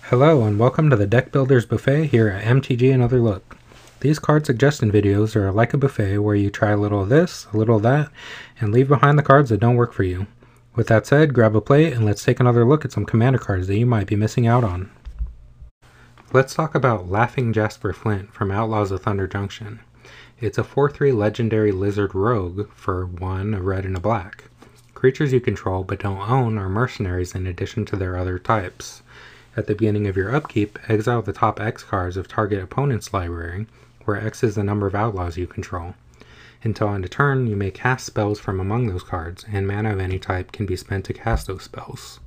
Hello and welcome to the Deck Builders Buffet here at MTG Another Look. These card suggestion videos are like a buffet where you try a little of this, a little of that, and leave behind the cards that don't work for you. With that said, grab a plate and let's take another look at some commander cards that you might be missing out on. Let's talk about Laughing Jasper Flint from Outlaws of Thunder Junction. It's a 4/3 legendary lizard rogue for 1, a red and a black. Creatures you control but don't own are mercenaries in addition to their other types. At the beginning of your upkeep, exile the top X cards of target opponent's library, where X is the number of outlaws you control. Until end of turn, you may cast spells from among those cards, and mana of any type can be spent to cast those spells.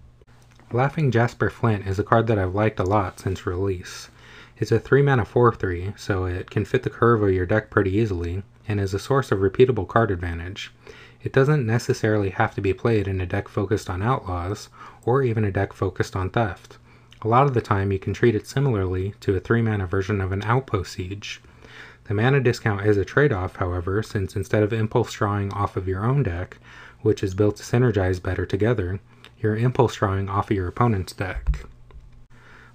Laughing Jasper Flint is a card that I've liked a lot since release. It's a 3-mana 4/3, so it can fit the curve of your deck pretty easily, and is a source of repeatable card advantage. It doesn't necessarily have to be played in a deck focused on outlaws, or even a deck focused on theft. A lot of the time you can treat it similarly to a 3-mana version of an Outpost Siege. The mana discount is a trade-off, however, since instead of impulse drawing off of your own deck, which is built to synergize better together, you're impulse drawing off of your opponent's deck.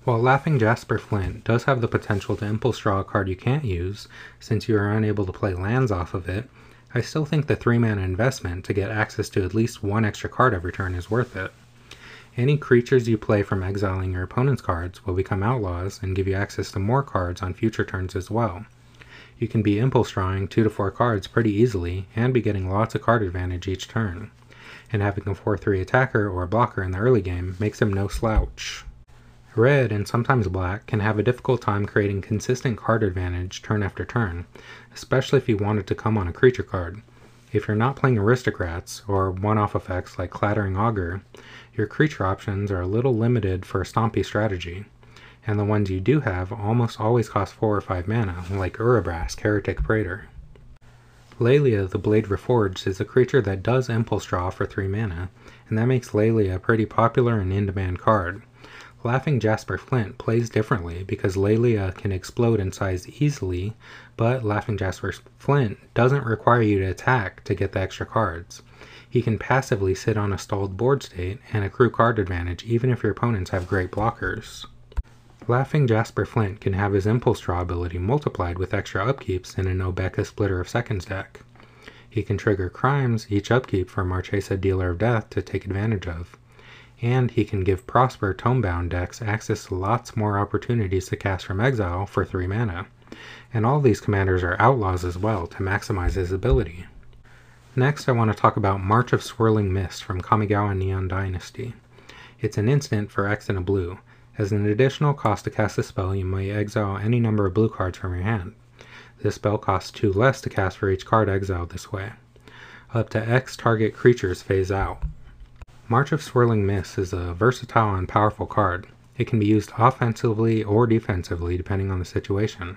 While Laughing Jasper Flint does have the potential to impulse draw a card you can't use, since you are unable to play lands off of it, I still think the 3-mana investment to get access to at least one extra card every turn is worth it. Any creatures you play from exiling your opponent's cards will become outlaws and give you access to more cards on future turns as well. You can be impulse drawing 2 to 4 cards pretty easily and be getting lots of card advantage each turn. And having a 4/3 attacker or blocker in the early game makes him no slouch. Red, and sometimes black, can have a difficult time creating consistent card advantage turn after turn, especially if you want it to come on a creature card. If you're not playing aristocrats, or one-off effects like Clattering Augur, your creature options are a little limited for a stompy strategy, and the ones you do have almost always cost 4 or 5 mana, like Urabrask, Heretic Praetor. Lelia the Blade Reforged is a creature that does impulse draw for 3 mana, and that makes Lelia a pretty popular and in-demand card. Laughing Jasper Flint plays differently because Lelia can explode in size easily, but Laughing Jasper Flint doesn't require you to attack to get the extra cards. He can passively sit on a stalled board state and accrue card advantage even if your opponents have great blockers. Laughing Jasper Flint can have his impulse draw ability multiplied with extra upkeeps in an Obeka Splitter of Seconds deck. He can trigger crimes each upkeep for Marchesa Dealer of Death to take advantage of. And he can give Prosper Tomebound decks access to lots more opportunities to cast from exile for 3 mana. And all these commanders are outlaws as well to maximize his ability. Next I want to talk about March of Swirling Mist from Kamigawa Neon Dynasty. It's an instant for X and a blue. As an additional cost to cast a spell, you may exile any number of blue cards from your hand. This spell costs 2 less to cast for each card exiled this way. Up to X target creatures phase out. March of Swirling Mist is a versatile and powerful card. It can be used offensively or defensively depending on the situation.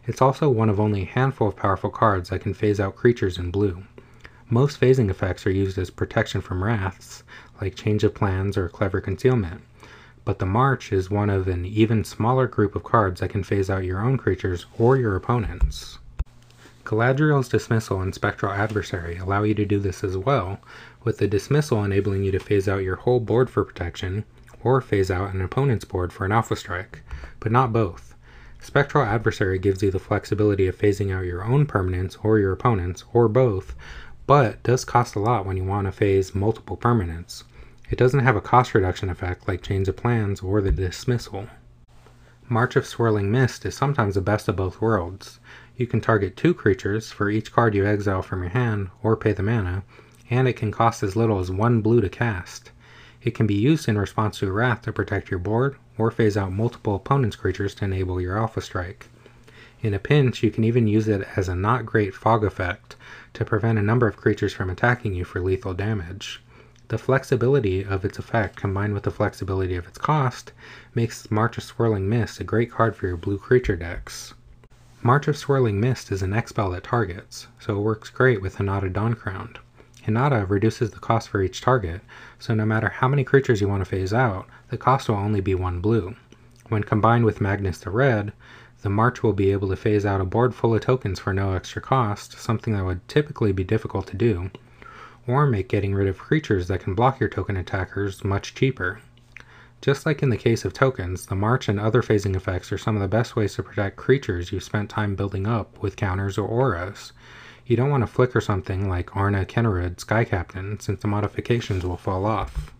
It's also one of only a handful of powerful cards that can phase out creatures in blue. Most phasing effects are used as protection from wraths, like Change of Plans or Clever Concealment, but the March is one of an even smaller group of cards that can phase out your own creatures or your opponents. Galadriel's Dismissal and Spectral Adversary allow you to do this as well, with the Dismissal enabling you to phase out your whole board for protection, or phase out an opponent's board for an Alpha Strike, but not both. Spectral Adversary gives you the flexibility of phasing out your own permanents or your opponents, or both, but does cost a lot when you want to phase multiple permanents. It doesn't have a cost reduction effect like Change of Plans or the Dismissal. March of Swirling Mist is sometimes the best of both worlds. You can target 2 creatures for each card you exile from your hand or pay the mana, and it can cost as little as 1 blue to cast. It can be used in response to a wrath to protect your board, or phase out multiple opponent's creatures to enable your Alpha Strike. In a pinch, you can even use it as a not great fog effect to prevent a number of creatures from attacking you for lethal damage. The flexibility of its effect combined with the flexibility of its cost makes March of Swirling Mist a great card for your blue creature decks. March of Swirling Mist is an X spell that targets, so it works great with Hinata Dawncrowned. Hinata reduces the cost for each target, so no matter how many creatures you want to phase out, the cost will only be 1 blue. When combined with Magnus the Red, the March will be able to phase out a board full of tokens for no extra cost, something that would typically be difficult to do, or make getting rid of creatures that can block your token attackers much cheaper. Just like in the case of tokens, the march and other phasing effects are some of the best ways to protect creatures you've spent time building up with counters or auras. You don't want to flicker something like Arna Kennerud Sky Captain, since the modifications will fall off.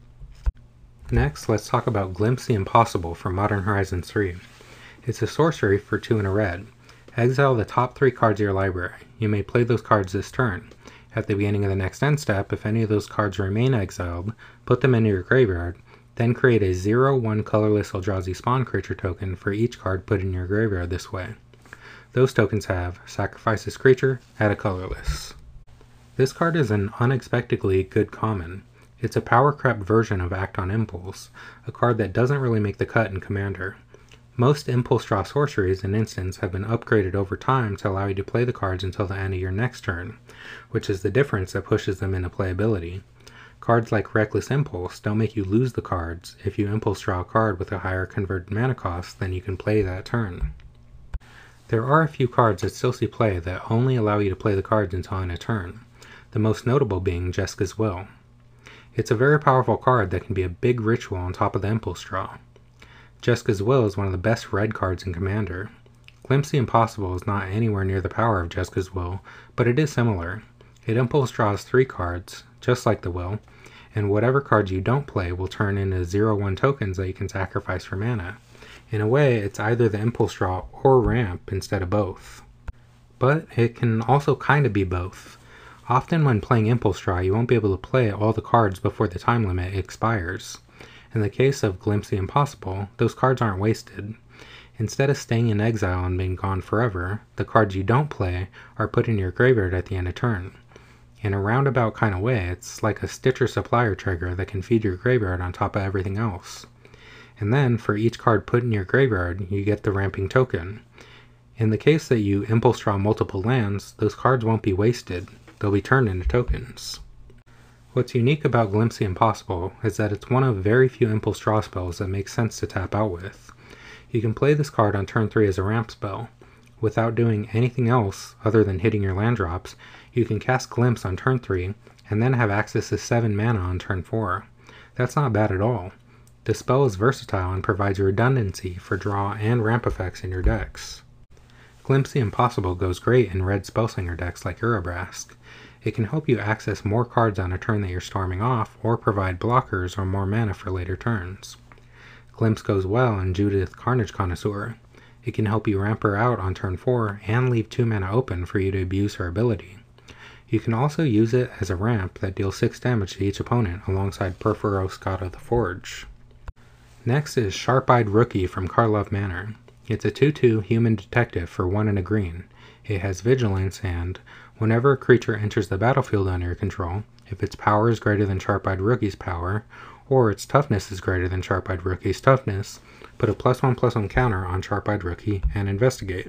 Next, let's talk about Glimpse the Impossible from Modern Horizons 3. It's a sorcery for 2 and a red. Exile the top 3 cards of your library. You may play those cards this turn. At the beginning of the next end step, if any of those cards remain exiled, put them into your graveyard, then create a 0/1 colorless Eldrazi spawn creature token for each card put in your graveyard this way. Those tokens have Sacrifice this creature, add a colorless. This card is an unexpectedly good common. It's a power-crept version of Act on Impulse, a card that doesn't really make the cut in Commander. Most Impulse Draw sorceries and instants have been upgraded over time to allow you to play the cards until the end of your next turn, which is the difference that pushes them into playability. Cards like Reckless Impulse don't make you lose the cards if you Impulse Draw a card with a higher converted mana cost than you can play that turn. There are a few cards that still see play that only allow you to play the cards until end of turn, the most notable being Jeska's Will. It's a very powerful card that can be a big ritual on top of the Impulse Draw. Jeska's Will is one of the best red cards in Commander. Glimpse the Impossible is not anywhere near the power of Jeska's Will, but it is similar. It Impulse draws 3 cards, just like the Will, and whatever cards you don't play will turn into 0/1 tokens that you can sacrifice for mana. In a way, it's either the Impulse Draw or ramp instead of both. But it can also kind of be both. Often when playing Impulse Draw, you won't be able to play all the cards before the time limit expires. In the case of Glimpse the Impossible, those cards aren't wasted. Instead of staying in exile and being gone forever, the cards you don't play are put in your graveyard at the end of turn. In a roundabout kind of way, it's like a Stitcher supplier trigger that can feed your graveyard on top of everything else. And then, for each card put in your graveyard, you get the ramping token. In the case that you Impulse Draw multiple lands, those cards won't be wasted, they'll be turned into tokens. What's unique about Glimpse the Impossible is that it's one of very few Impulse Draw spells that makes sense to tap out with. You can play this card on turn 3 as a ramp spell. Without doing anything else other than hitting your land drops, you can cast Glimpse on turn 3 and then have access to 7 mana on turn 4. That's not bad at all. The spell is versatile and provides redundancy for draw and ramp effects in your decks. Glimpse the Impossible goes great in red Spellslinger decks like Urabrask. It can help you access more cards on a turn that you're storming off, or provide blockers or more mana for later turns. Glimpse goes well in Judith Carnage Connoisseur. It can help you ramp her out on turn 4 and leave 2 mana open for you to abuse her ability. You can also use it as a ramp that deals 6 damage to each opponent alongside Perforos God of the Forge. Next is Sharp-Eyed Rookie from Karlov Manor. It's a 2/2 human detective for 1 and a green. It has vigilance, and whenever a creature enters the battlefield under your control, if its power is greater than Sharp-Eyed Rookie's power, or its toughness is greater than Sharp-Eyed Rookie's toughness, put a +1/+1 counter on Sharp-Eyed Rookie and investigate.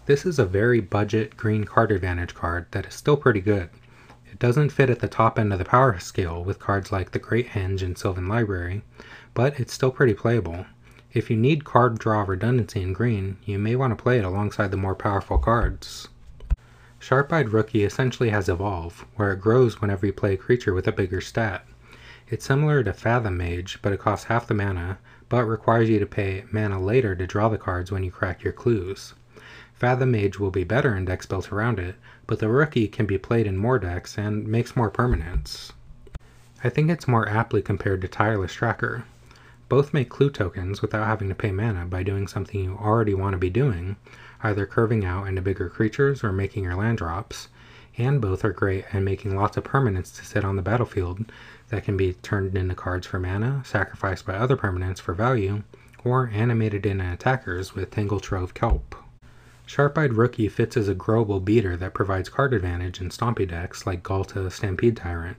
This is a very budget green card advantage card that is still pretty good. It doesn't fit at the top end of the power scale with cards like the Great Henge and Sylvan Library, but it's still pretty playable. If you need card draw redundancy in green, you may want to play it alongside the more powerful cards. Sharp-Eyed Rookie essentially has Evolve, where it grows whenever you play a creature with a bigger stat. It's similar to Fathom Mage, but it costs half the mana, but requires you to pay mana later to draw the cards when you crack your clues. Fathom Mage will be better in decks built around it, but the Rookie can be played in more decks and makes more permanents. I think it's more aptly compared to Tireless Tracker. Both make clue tokens without having to pay mana by doing something you already want to be doing, either curving out into bigger creatures or making your land drops, and both are great at making lots of permanents to sit on the battlefield that can be turned into cards for mana, sacrificed by other permanents for value, or animated into attackers with Tangle Trove Kelp. Sharp-Eyed Rookie fits as a growable beater that provides card advantage in stompy decks like Galta Stampede Tyrant.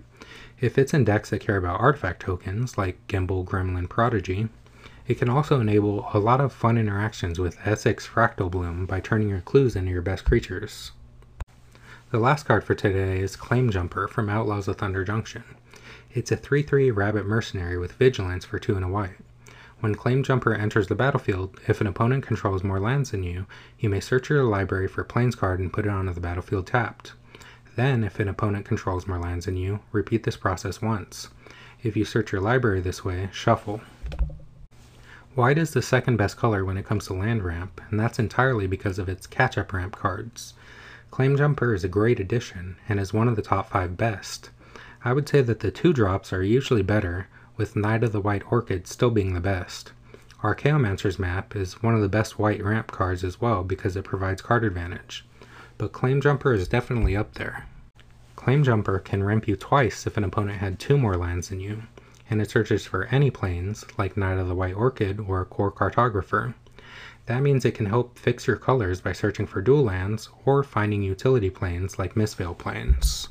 It fits in decks that care about artifact tokens like Gimbal Gremlin Prodigy. It can also enable a lot of fun interactions with Essex Fractal Bloom by turning your clues into your best creatures. The last card for today is Claim Jumper from Outlaws of Thunder Junction. It's a 3/3 rabbit mercenary with vigilance for 2 and a white. When Claim Jumper enters the battlefield, if an opponent controls more lands than you may search your library for a Plains card and put it onto the battlefield tapped. Then, if an opponent controls more lands than you, repeat this process once. If you search your library this way, shuffle. White is the second best color when it comes to land ramp, and that's entirely because of its catch-up ramp cards. Claim Jumper is a great addition, and is one of the top 5 best. I would say that the 2-drops are usually better, with Knight of the White Orchid still being the best. Archaeomancer's map is one of the best white ramp cards as well because it provides card advantage. But Claim Jumper is definitely up there. Claim Jumper can ramp you twice if an opponent had 2 more lands than you, and it searches for any planes, like Knight of the White Orchid or Core Cartographer. That means it can help fix your colors by searching for dual lands or finding utility planes like Mistveil planes.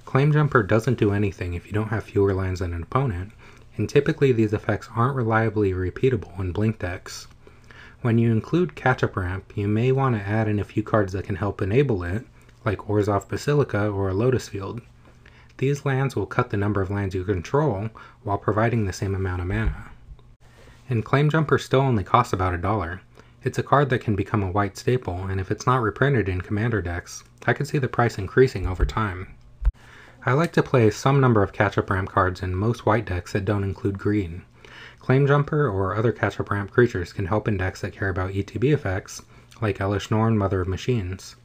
Claim Jumper doesn't do anything if you don't have fewer lands than an opponent, and typically these effects aren't reliably repeatable in Blink decks. When you include Catch-Up Ramp, you may want to add in a few cards that can help enable it, like Orzhov Basilica or a Lotus Field. These lands will cut the number of lands you control while providing the same amount of mana. And Claim Jumper still only costs about $1. It's a card that can become a white staple, and if it's not reprinted in Commander decks, I could see the price increasing over time. I like to play some number of catch-up ramp cards in most white decks that don't include green. Claim Jumper or other catch-up ramp creatures can help in decks that care about ETB effects, like Elish Norn, Mother of Machines.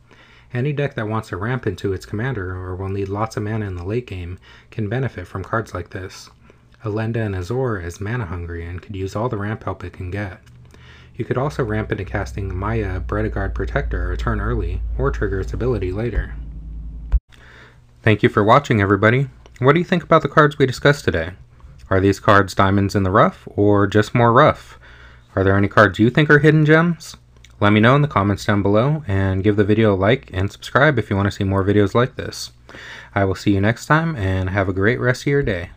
Any deck that wants to ramp into its commander or will need lots of mana in the late game can benefit from cards like this. Elenda and Azor is mana hungry and could use all the ramp help it can get. You could also ramp into casting Maya Bredegard Protector a turn early, or trigger its ability later. Thank you for watching, everybody. What do you think about the cards we discussed today? Are these cards diamonds in the rough, or just more rough? Are there any cards you think are hidden gems? Let me know in the comments down below, and give the video a like and subscribe if you want to see more videos like this. I will see you next time, and have a great rest of your day.